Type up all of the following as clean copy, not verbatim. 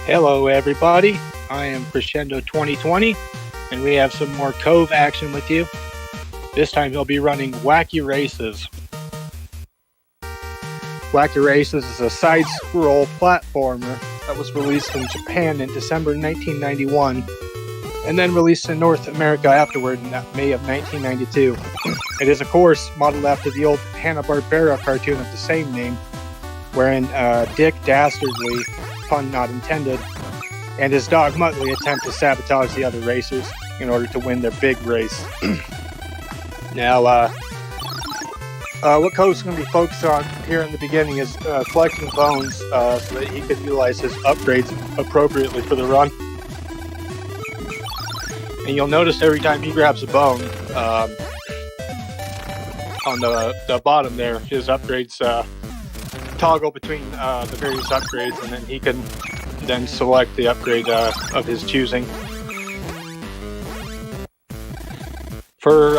Hello everybody, I am Crescendo 2020 and we have some more Cove action with you. This time he'll be running Wacky Races. Wacky Races is a side-scroll platformer that was released in Japan in December 1991 and then released in North America afterward in May of 1992. It is, of course, modeled after the old Hanna-Barbera cartoon of the same name, wherein Dick Dastardly, pun not intended, and his dog Muttley attempt to sabotage the other racers in order to win their big race. Now, what Cove's going to be focused on here in the beginning is collecting bones so that he could utilize his upgrades appropriately for the run. And you'll notice every time he grabs a bone, on the bottom there, his upgrades toggle between the various upgrades, and then he can then select the upgrade of his choosing. For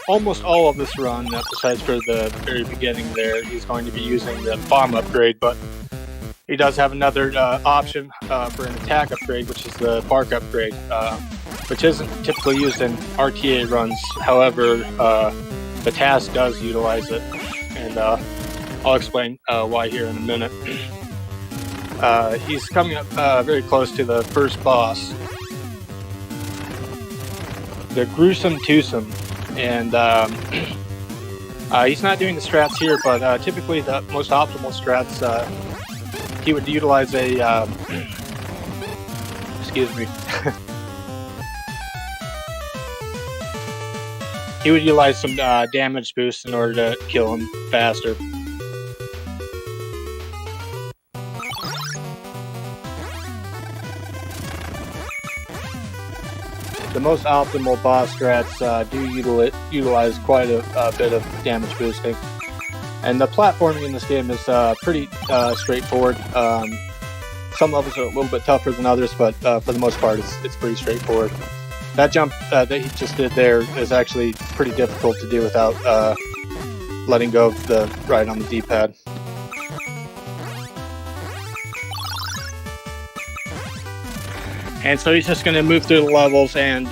almost all of this run, besides for the very beginning there, he's going to be using the bomb upgrade, but he does have another option for an attack upgrade, which is the bark upgrade, which isn't typically used in RTA runs. However, the task does utilize it, and I'll explain why here in a minute. He's coming up very close to the first boss, the Gruesome Twosome, and he's not doing the strats here, but typically the most optimal strats, he would utilize a excuse me. He would utilize some damage boost in order to kill him faster. The most optimal boss strats do utilize quite a bit of damage boosting. And the platforming in this game is pretty straightforward. Some levels are a little bit tougher than others, but for the most part it's pretty straightforward. That jump that he just did there is actually pretty difficult to do without letting go of the ride on the D-pad. And so he's just going to move through the levels, and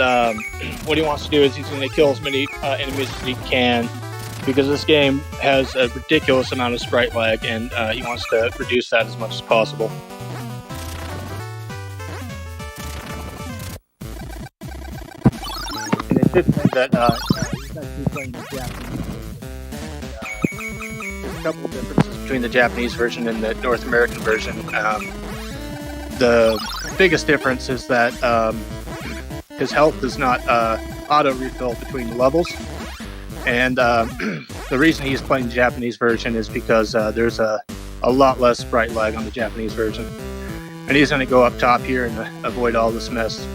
what he wants to do is he's going to kill as many enemies as he can, because this game has a ridiculous amount of sprite lag, and he wants to reduce that as much as possible. And it should say that he's actually playing the Japanese version. There's a couple of differences between the Japanese version and the North American version. The biggest difference is that his health does not auto refill between the levels, and the reason he's playing the Japanese version is because there's a lot less sprite lag on the Japanese version, and he's going to go up top here and avoid all this mess.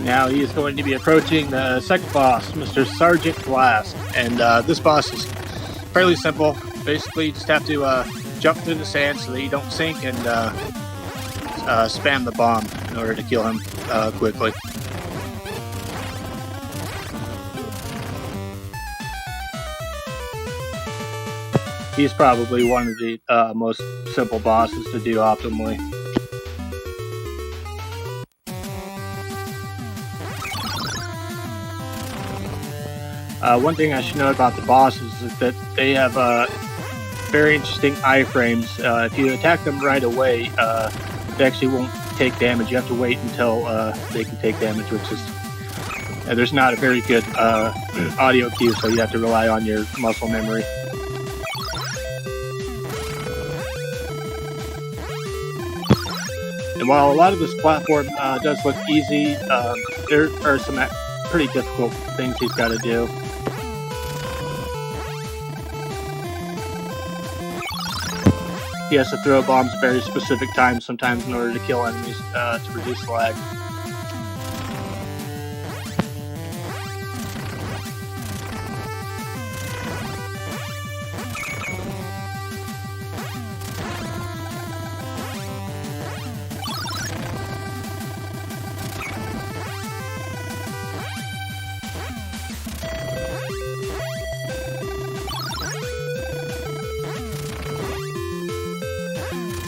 Now he is going to be approaching the second boss, Mr. Sergeant Blast, and this boss is fairly simple. Basically, you just have to jump through the sand so that you don't sink, and spam the bomb in order to kill him quickly. He's probably one of the most simple bosses to do optimally. One thing I should note about the bosses is that they have very interesting iframes. If you attack them right away, they actually won't take damage. You have to wait until they can take damage, which is there's not a very good audio cue, so you have to rely on your muscle memory. And while a lot of this platform does look easy, there are some pretty difficult things he's got to do. He has to throw bombs at very specific times, sometimes in order to kill enemies to reduce the lag.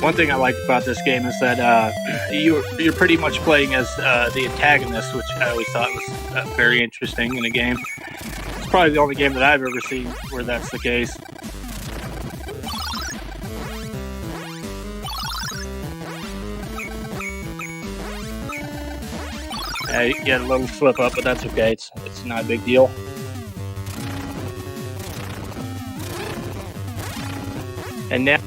One thing I like about this game is that you're pretty much playing as the antagonist, which I always thought was very interesting in a game. It's probably the only game that I've ever seen where that's the case. You get a little slip up, but that's okay. It's not a big deal. And now,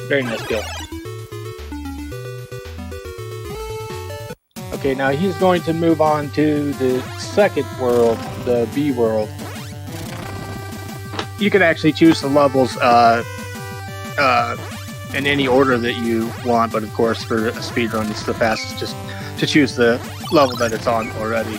very nice kill. Okay, now he's going to move on to the second world, the B world. You can actually choose the levels in any order that you want, but of course for a speedrun it's the fastest just to choose the level that it's on already.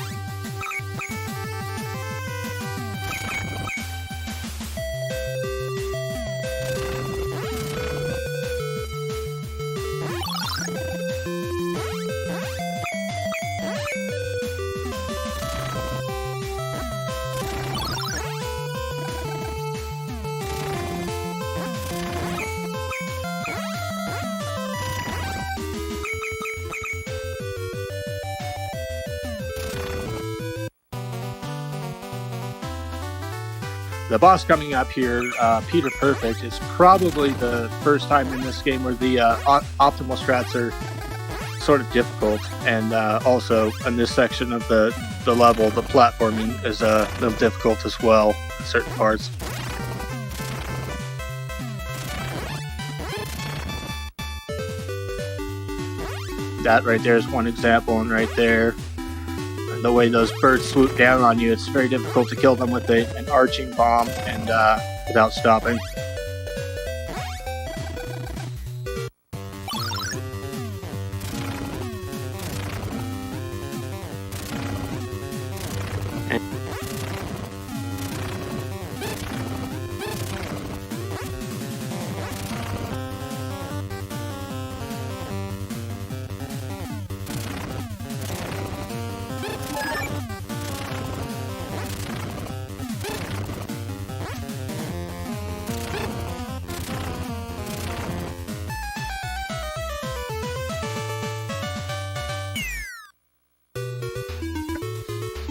The boss coming up here, Peter Perfect, is probably the first time in this game where the optimal strats are sort of difficult, and also in this section of the level, the platforming is a little difficult as well in certain parts. That right there is one example, and right there, the way those birds swoop down on you, it's very difficult to kill them with an arching bomb and without stopping.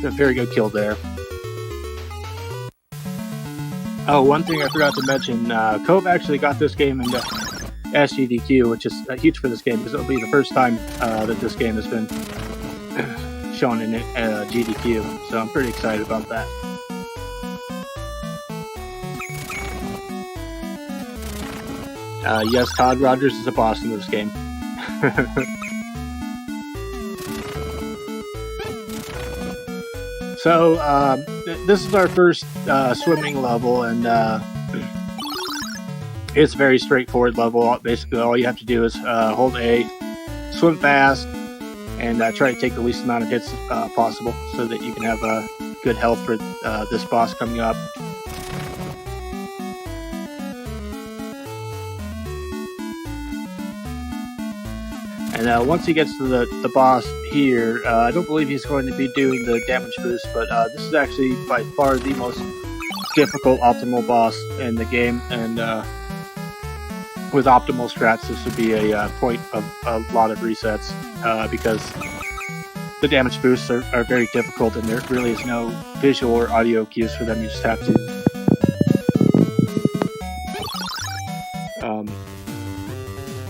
A very good kill there. Oh, one thing I forgot to mention, Cove actually got this game into SGDQ, which is huge for this game because it'll be the first time that this game has been shown in GDQ, so I'm pretty excited about that. Yes, Todd Rogers is a boss in this game. So, this is our first swimming level, and it's a very straightforward level. Basically, all you have to do is hold A, swim fast, and try to take the least amount of hits possible so that you can have good health for this boss coming up. And once he gets to the boss here, I don't believe he's going to be doing the damage boost, but this is actually by far the most difficult optimal boss in the game, and with optimal strats this would be a point of a lot of resets, because the damage boosts are very difficult and there really is no visual or audio cues for them. You just have to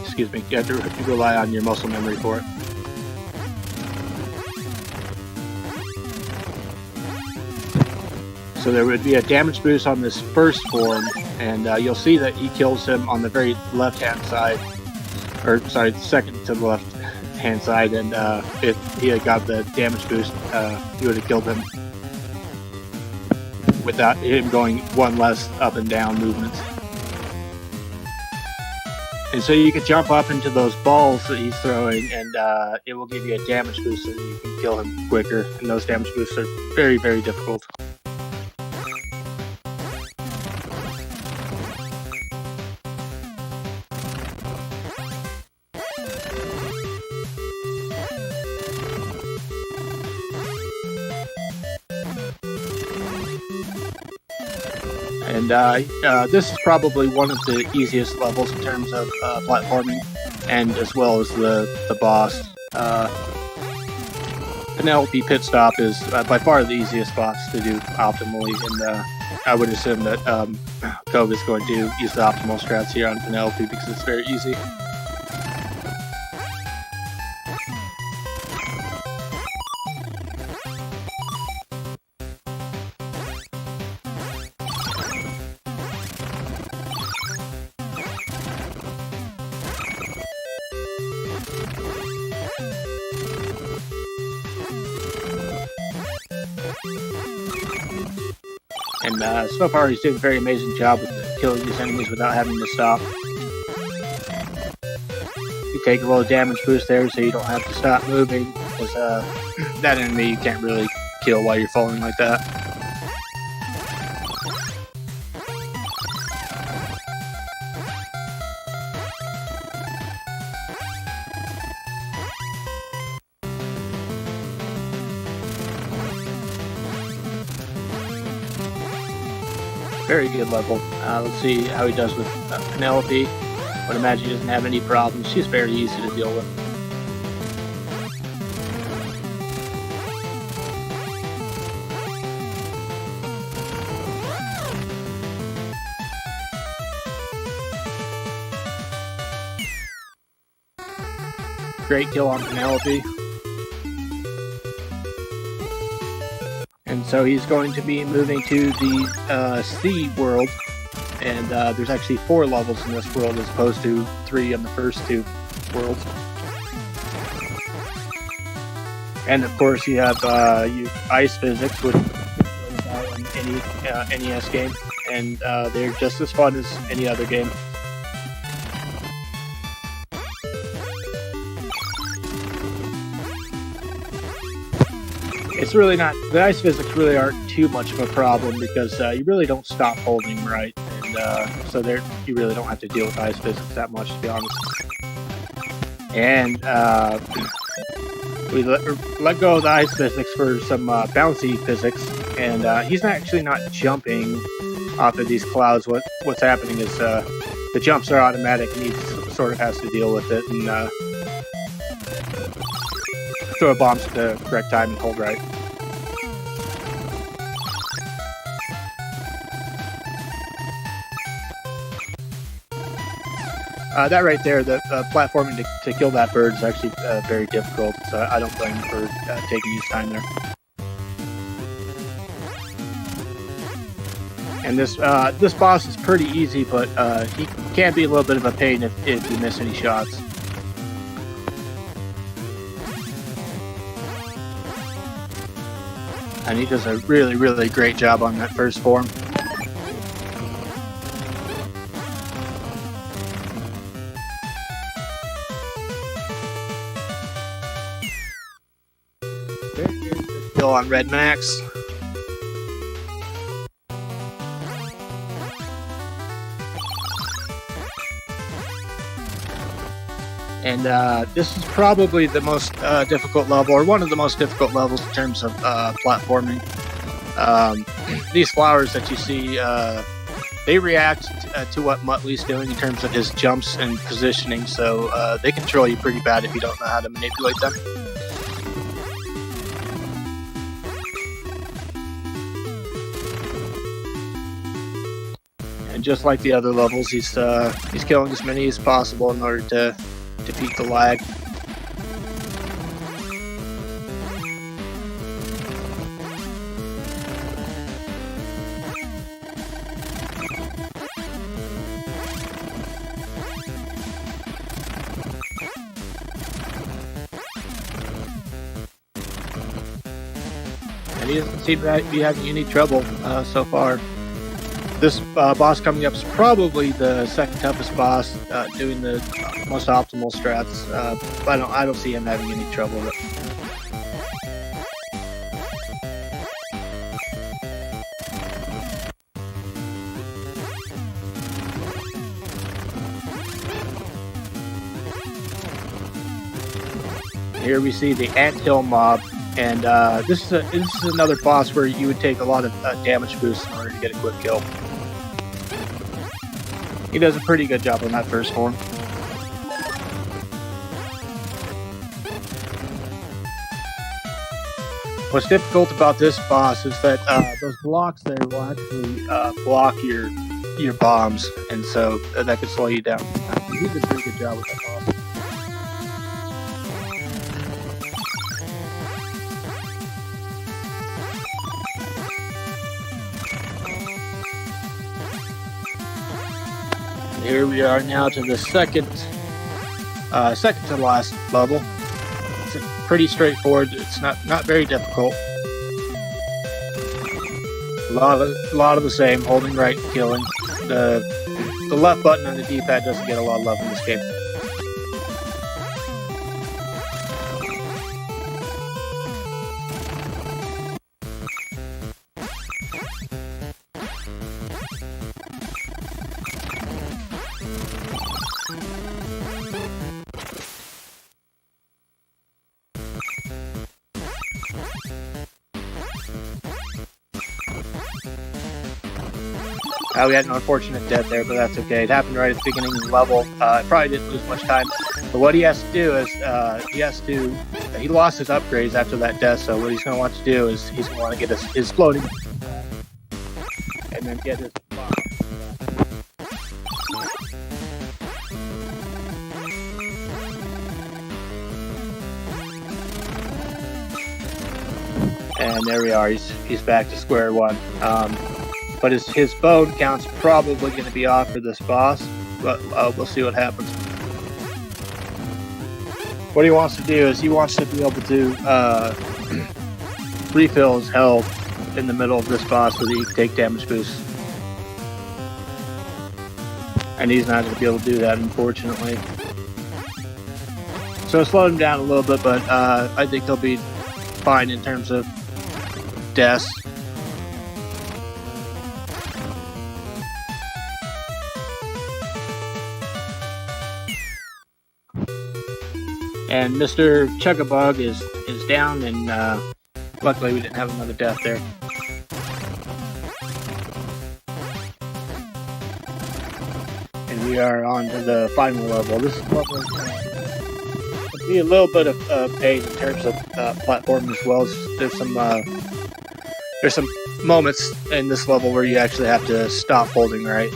excuse me, you have to rely on your muscle memory for it. So there would be a damage boost on this first form, and you'll see that he kills him on the very left-hand side, or sorry, second to the left-hand side, and if he had got the damage boost, he would have killed him without him going one less up and down movement. And so you can jump up into those balls that he's throwing, and it will give you a damage boost so that you can kill him quicker. And those damage boosts are very, very difficult. And this is probably one of the easiest levels in terms of platforming, and as well as the boss. Penelope Pit Stop is by far the easiest boss to do optimally, and I would assume that Cove is going to use the optimal strats here on Penelope because it's very easy. And so far he's doing a very amazing job with killing these enemies without having to stop. You take a little damage boost there so you don't have to stop moving, because that enemy you can't really kill while you're falling like that. Very good level. Let's see how he does with Penelope. I would imagine he doesn't have any problems. She's very easy to deal with. Great kill on Penelope. And so he's going to be moving to the sea world, and there's actually 4 levels in this world as opposed to 3 in the first 2 worlds. And of course you have ice physics, which is out in any NES game, and they're just as fun as any other game. It's really not, the ice physics really aren't too much of a problem because you really don't stop holding right, and so there you really don't have to deal with ice physics that much, to be honest. And we let go of the ice physics for some bouncy physics, and he's actually not jumping off of these clouds. What's happening is the jumps are automatic, and he sort of has to deal with it and throw bombs at the correct time and hold right. That right there, the platforming to kill that bird is actually very difficult, so I don't blame him for taking his time there. And this boss is pretty easy, but he can be a little bit of a pain if you miss any shots. And he does a really, really great job on that first form. Still on Red Max. And this is probably the most difficult level, or one of the most difficult levels in terms of platforming. These flowers that you see, they react to what Muttley's doing in terms of his jumps and positioning, so they control you pretty bad if you don't know how to manipulate them. And just like the other levels, he's killing as many as possible in order to defeat the lag. And he doesn't seem to be having any trouble so far. This boss coming up is probably the second toughest boss, doing the most optimal strats. I don't see him having any trouble with it. Here we see the anthill mob, and this is another boss where you would take a lot of damage boosts in order to get a quick kill. He does a pretty good job on that first form. What's difficult about this boss is that those blocks there will actually block your bombs, and so that could slow you down. He did a pretty good job with that boss. Here we are now to the second to last level. It's pretty straightforward. It's not very difficult. A lot of the same. Holding right, killing. The left button on the D-pad doesn't get a lot of love in this game. We had an unfortunate death there, but that's okay. It happened right at the beginning of the level. Probably didn't lose much time. But what he has to do is, he lost his upgrades after that death, so what he's going to want to do is he's going to want to get his floating and then get his bomb. And there we are, he's back to square one. But his bone count's probably going to be off for this boss, but we'll see what happens. What he wants to do is he wants to be able to refill his health in the middle of this boss so that he can take damage boosts. And he's not going to be able to do that, unfortunately. So it slowed him down a little bit, but I think he'll be fine in terms of deaths. And Mr. Chuckabug is down, and luckily we didn't have another death there. And we are on to the final level. This level will be a little bit of pain in terms of platforming as well. There's some moments in this level where you actually have to stop holding right.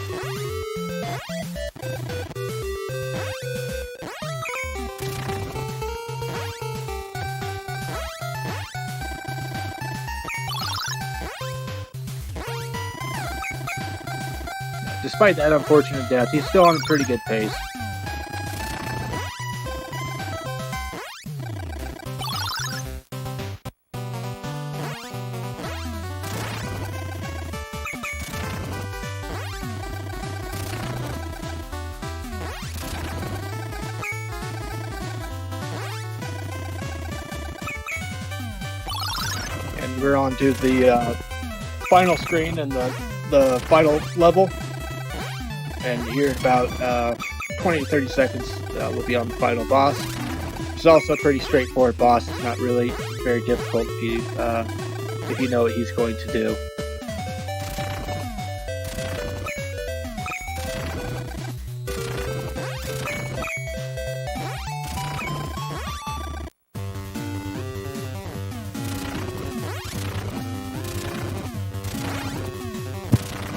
Despite that unfortunate death, he's still on a pretty good pace. And we're on to the final screen and the final level. And here in about 20 to 30 seconds, we'll be on the final boss. It's also a pretty straightforward boss. It's not really very difficult if you know what he's going to do.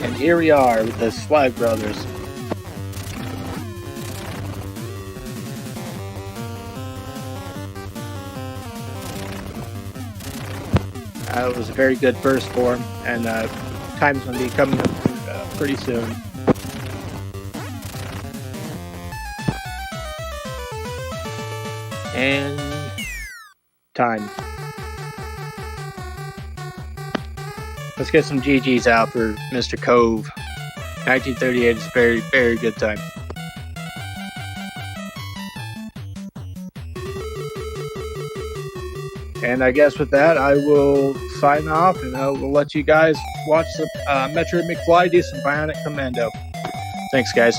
And here we are with the Slag Brothers. It was a very good burst for him, and time's going to be coming up pretty soon. And time. Let's get some GGs out for Mr. Cove. 1938 is a very, very good time. And I guess with that, I will sign off, and I will let you guys watch the Metroid McFly do some Bionic Commando. Thanks, guys.